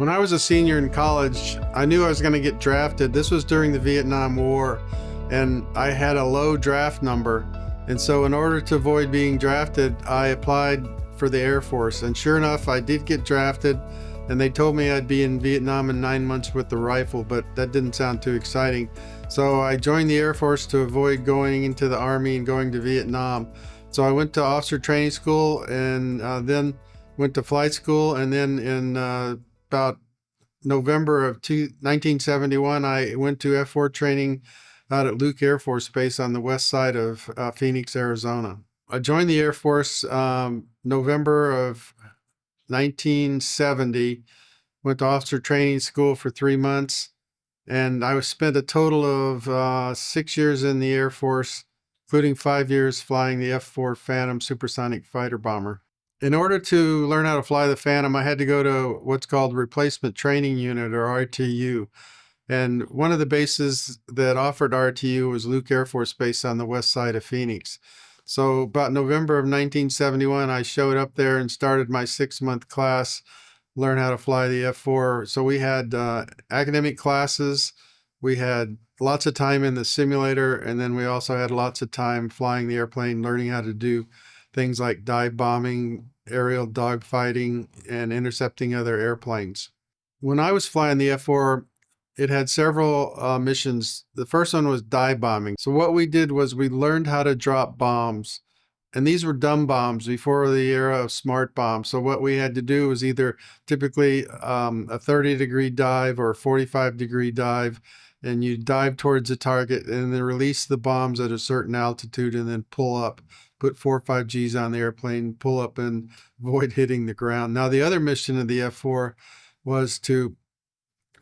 When I was a senior in college, I knew I was going to get drafted. This was during the Vietnam War, and I had a low draft number. And so in order to avoid being drafted, I applied for the Air Force. And sure enough, I did get drafted, and they told me I'd be in Vietnam in 9 months with the rifle, but that didn't sound too exciting. So I joined the Air Force to avoid going into the Army and going to Vietnam. So I went to officer training school and then went to flight school, and then in about November of 1971, I went to F-4 training out at Luke Air Force Base on the west side of Phoenix, Arizona. I joined the Air Force November of 1970, went to officer training school for 3 months, and I spent a total of 6 years in the Air Force, including 5 years flying the F-4 Phantom supersonic fighter bomber. In order to learn how to fly the Phantom, I had to go to what's called Replacement Training Unit, or RTU. And one of the bases that offered RTU was Luke Air Force Base on the west side of Phoenix. So about November of 1971, I showed up there and started my 6-month class, learn how to fly the F-4. So we had academic classes, we had lots of time in the simulator, and then we also had lots of time flying the airplane, learning how to do things like dive bombing, aerial dogfighting, and intercepting other airplanes. When I was flying the F-4, it had several missions. The first one was dive bombing. So what we did was we learned how to drop bombs. And these were dumb bombs before the era of smart bombs. So what we had to do was either typically a 30-degree dive or a 45-degree dive, and you dive towards the target and then release the bombs at a certain altitude and then pull up, put 4 or 5 Gs on the airplane, pull up and avoid hitting the ground. Now, the other mission of the F-4 was to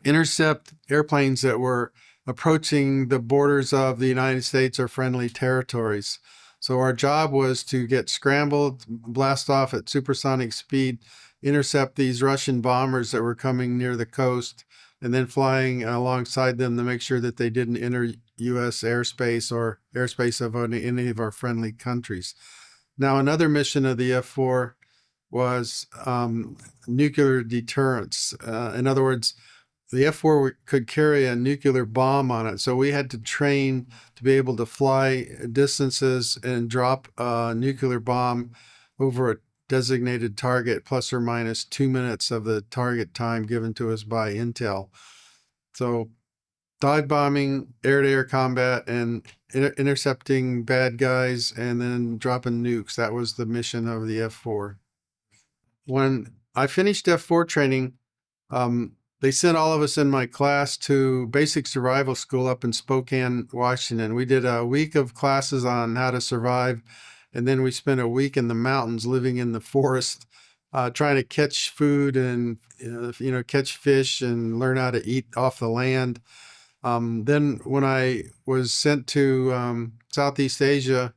intercept airplanes that were approaching the borders of the United States or friendly territories. So our job was to get scrambled, blast off at supersonic speed, intercept these Russian bombers that were coming near the coast, and then flying alongside them to make sure that they didn't enter U.S. airspace or airspace of any of our friendly countries. Now, another mission of the F-4 was nuclear deterrence. In other words, the F-4 could carry a nuclear bomb on it, so we had to train to be able to fly distances and drop a nuclear bomb over a designated target, plus or minus 2 minutes of the target time given to us by Intel. So dive bombing, air-to-air combat, and intercepting bad guys, and then dropping nukes. That was the mission of the F-4. When I finished F-4 training, they sent all of us in my class to basic survival school up in Spokane, Washington. We did a week of classes on how to survive, and then we spent a week in the mountains living in the forest, trying to catch food and catch fish and learn how to eat off the land. Then when I was sent to Southeast Asia,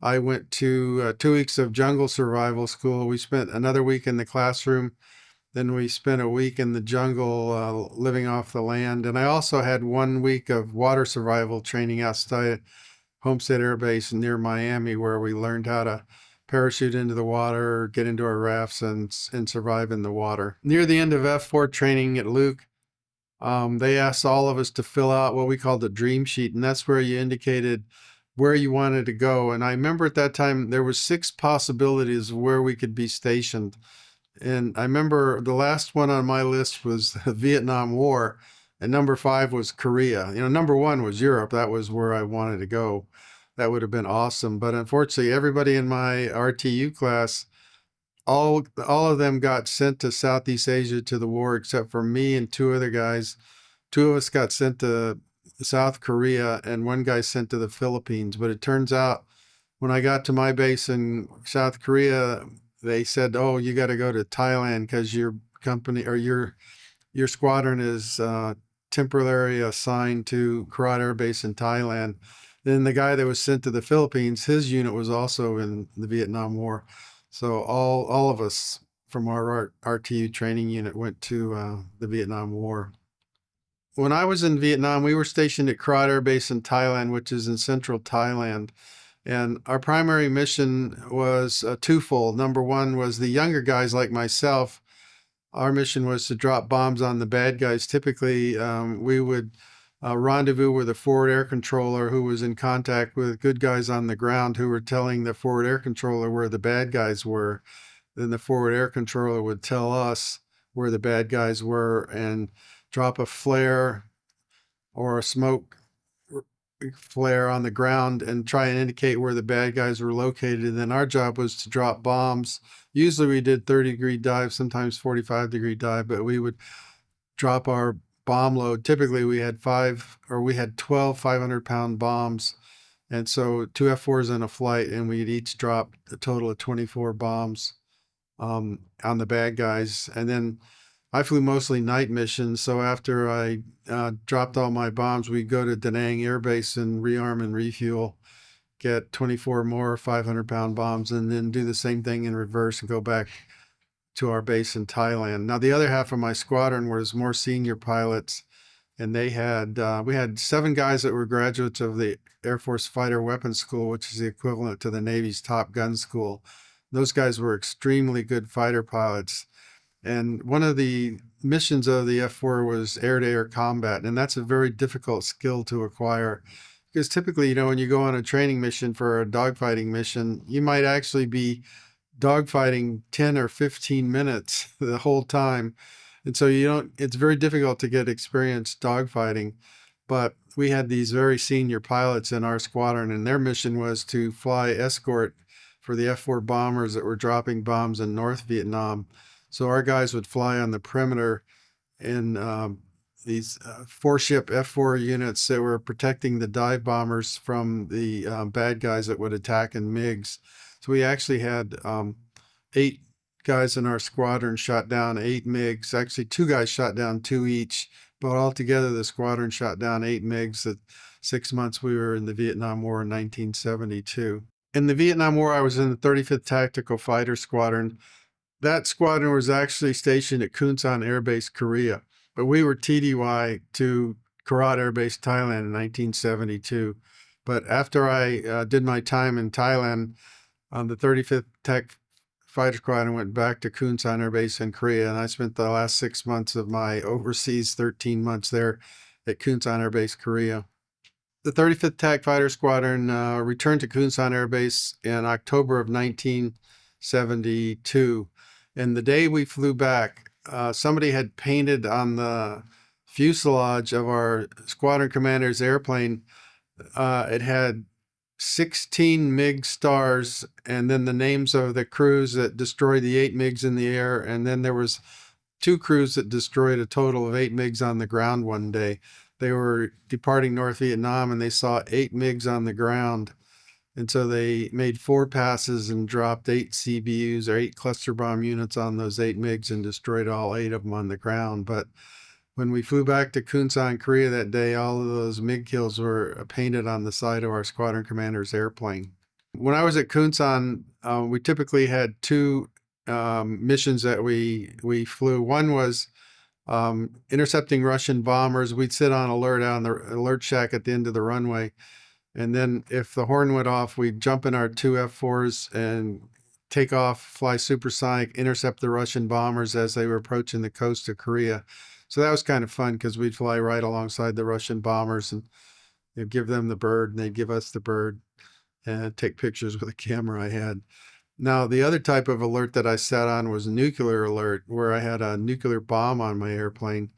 I went to 2 weeks of jungle survival school. We spent another week in the classroom. Then we spent a week in the jungle living off the land. And I also had 1 week of water survival training outside Homestead Air Base near Miami, where we learned how to parachute into the water, get into our rafts, and survive in the water. Near the end of F-4 training at Luke, they asked all of us to fill out what we called a dream sheet, and that's where you indicated where you wanted to go. And I remember at that time there were 6 possibilities of where we could be stationed. And I remember the last one on my list was the Vietnam War, and number 5 was Korea. Number 1 was Europe. That was where I wanted to go. That would have been awesome. But unfortunately, everybody in my RTU class, all of them got sent to Southeast Asia to the war, except for me and 2 other guys. 2 of us got sent to South Korea, and 1 guy sent to the Philippines. But it turns out when I got to my base in South Korea, they said, "Oh, you got to go to Thailand because your company or your squadron is temporarily assigned to Keyt Air Base in Thailand." Then the guy that was sent to the Philippines, his unit was also in the Vietnam War. So all of us from our RTU training unit went to the Vietnam War. When I was in Vietnam, we were stationed at Keyt Air Base in Thailand, which is in central Thailand. And our primary mission was twofold. Number 1 was the younger guys like myself our mission was to drop bombs on the bad guys. Typically, we would rendezvous with a forward air controller who was in contact with good guys on the ground who were telling the forward air controller where the bad guys were. Then the forward air controller would tell us where the bad guys were and drop a flare or a smoke flare on the ground and try and indicate where the bad guys were located. And then our job was to drop bombs. Usually we did 30-degree dive, sometimes 45-degree dive, but we would drop our bomb load. Typically we had 12 500-pound bombs. And so 2 F-4s in a flight, and we'd each drop a total of 24 bombs on the bad guys. And then I flew mostly night missions, so after I dropped all my bombs, we'd go to Da Nang Air Base and rearm and refuel, get 24 more 500-pound bombs, and then do the same thing in reverse and go back to our base in Thailand. Now, the other half of my squadron was more senior pilots, and we had 7 guys that were graduates of the Air Force Fighter Weapons School, which is the equivalent to the Navy's Top Gun School. Those guys were extremely good fighter pilots. And one of the missions of the F-4 was air-to-air combat, and that's a very difficult skill to acquire. Because typically, when you go on a training mission for a dogfighting mission, you might actually be dogfighting 10 or 15 minutes the whole time. And so it's very difficult to get experience dogfighting. But we had these very senior pilots in our squadron, and their mission was to fly escort for the F-4 bombers that were dropping bombs in North Vietnam. So our guys would fly on the perimeter in these 4-ship F-4 units that were protecting the dive bombers from the bad guys that would attack in MiGs. So we actually had 8 guys in our squadron shot down 8 MiGs. Actually, 2 guys shot down 2 each, but altogether the squadron shot down 8 MiGs. The 6 months we were in the Vietnam War in 1972. In the Vietnam War, I was in the 35th Tactical Fighter Squadron. That squadron was actually stationed at Kunsan Air Base, Korea, but we were TDY to Korat Air Base, Thailand in 1972. But after I did my time in Thailand, the 35th Tech Fighter Squadron went back to Kunsan Air Base in Korea, and I spent the last 6 months of my overseas 13 months there at Kunsan Air Base, Korea. The 35th TAC Fighter Squadron returned to Kunsan Air Base in October of 1972. And the day we flew back, somebody had painted on the fuselage of our squadron commander's airplane, it had 16 MiG stars, and then the names of the crews that destroyed the 8 MiGs in the air, and then there was 2 crews that destroyed a total of 8 MiGs on the ground one day. They were departing North Vietnam, and they saw 8 MiGs on the ground. And so they made 4 passes and dropped 8 CBUs or 8 cluster bomb units on those 8 MiGs and destroyed all 8 of them on the ground. But when we flew back to Kunsan, Korea that day, all of those MiG kills were painted on the side of our squadron commander's airplane. When I was at Kunsan, we typically had 2 missions that we flew. One was intercepting Russian bombers. We'd sit on alert out on the alert shack at the end of the runway. And then if the horn went off, we'd jump in our 2 F-4s and take off, fly supersonic, intercept the Russian bombers as they were approaching the coast of Korea. So that was kind of fun because we'd fly right alongside the Russian bombers and give them the bird, and they'd give us the bird, and take pictures with a camera I had. Now, the other type of alert that I sat on was nuclear alert, where I had a nuclear bomb on my airplane.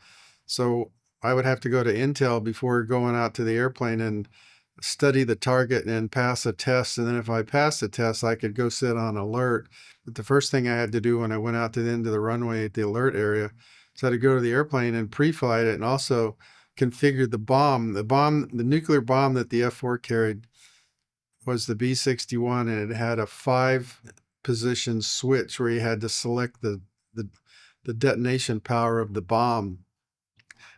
So I would have to go to Intel before going out to the airplane and study the target and pass a test. And then if I passed the test, I could go sit on alert. But the first thing I had to do when I went out to the end of the runway at the alert area is I had to go to the airplane and pre-flight it and also configure the bomb. The nuclear bomb that the F-4 carried was the B-61, and it had a 5-position switch where you had to select the detonation power of the bomb.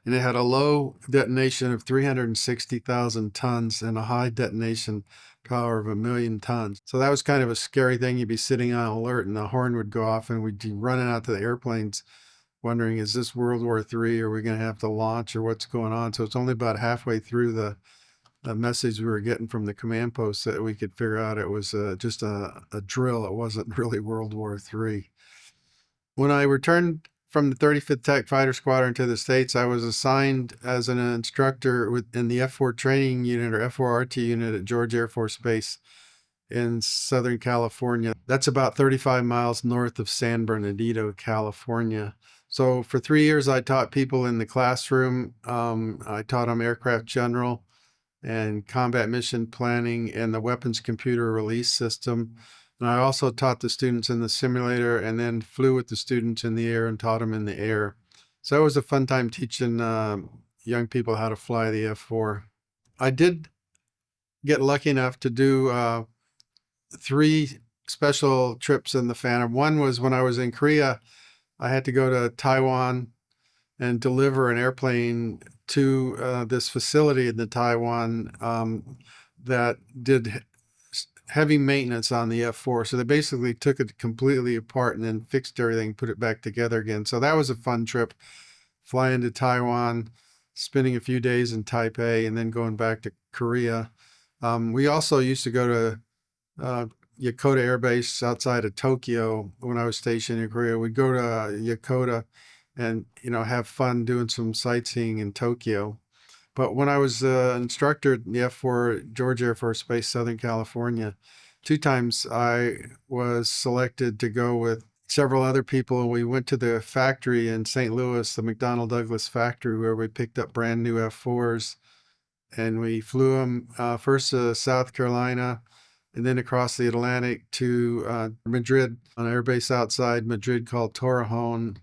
And it had a low detonation of 360,000 tons and a high detonation power of 1,000,000 tons. So that was kind of a scary thing. You'd be sitting on alert and the horn would go off and we'd be running out to the airplanes wondering, is this World War III? Are we going to have to launch, or what's going on? So it's only about halfway through the message we were getting from the command post that we could figure out it was just a drill. It wasn't really World War III. When I returned from the 35th Tech Fighter Squadron to the States, I was assigned as an instructor in the F-4 training unit, or F-4 RT unit, at George Air Force Base in Southern California. That's about 35 miles north of San Bernardino, California. So for 3 years, I taught people in the classroom. I taught them aircraft general and combat mission planning and the weapons computer release system. And I also taught the students in the simulator, and then flew with the students in the air and taught them in the air. So it was a fun time teaching young people how to fly the F-4. I did get lucky enough to do 3 special trips in the Phantom. One was when I was in Korea. I had to go to Taiwan and deliver an airplane to this facility in the Taiwan that did heavy maintenance on the F-4. So they basically took it completely apart and then fixed everything, put it back together again. So that was a fun trip, flying to Taiwan, spending a few days in Taipei, and then going back to Korea. We also used to go to Yokota Air Base outside of Tokyo when I was stationed in Korea. We'd go to Yokota and, have fun doing some sightseeing in Tokyo. But when I was an instructor at the F-4 George Air Force Base, Southern California, 2 times I was selected to go with several other people, and we went to the factory in St. Louis, the McDonnell Douglas factory, where we picked up brand new F-4s, and we flew them first to South Carolina, and then across the Atlantic to Madrid, on an air base outside Madrid called Torrejon.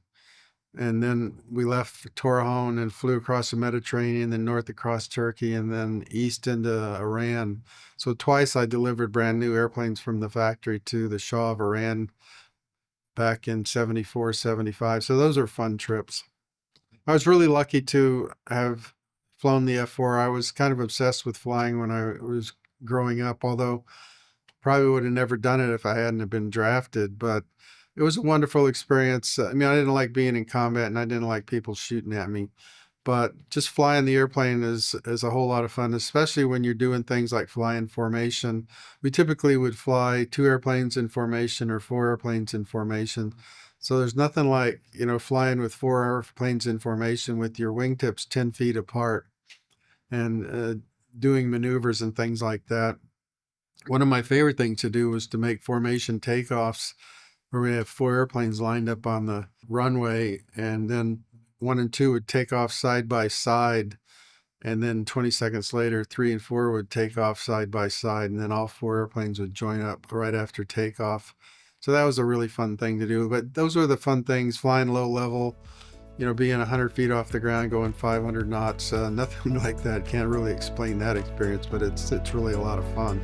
And then we left Torrejon and flew across the Mediterranean, then north across Turkey, and then east into Iran. So twice I delivered brand new airplanes from the factory to the Shah of Iran back in 74, 75. So those are fun trips. I was really lucky to have flown the F-4. I was kind of obsessed with flying when I was growing up, although probably would have never done it if I hadn't have been drafted. But it was a wonderful experience. I mean, I didn't like being in combat, and I didn't like people shooting at me. But just flying the airplane is a whole lot of fun, especially when you're doing things like flying formation. We typically would fly 2 airplanes in formation or 4 airplanes in formation. So there's nothing like, flying with 4 airplanes in formation with your wingtips 10 feet apart and doing maneuvers and things like that. One of my favorite things to do was to make formation takeoffs, where we have 4 airplanes lined up on the runway, and then 1 and 2 would take off side by side, and then 20 seconds later 3 and 4 would take off side by side, and then all 4 airplanes would join up right after takeoff. So that was a really fun thing to do. But those were the fun things, flying low level, being 100 feet off the ground, going 500 knots, nothing like that. Can't really explain that experience, but it's really a lot of fun.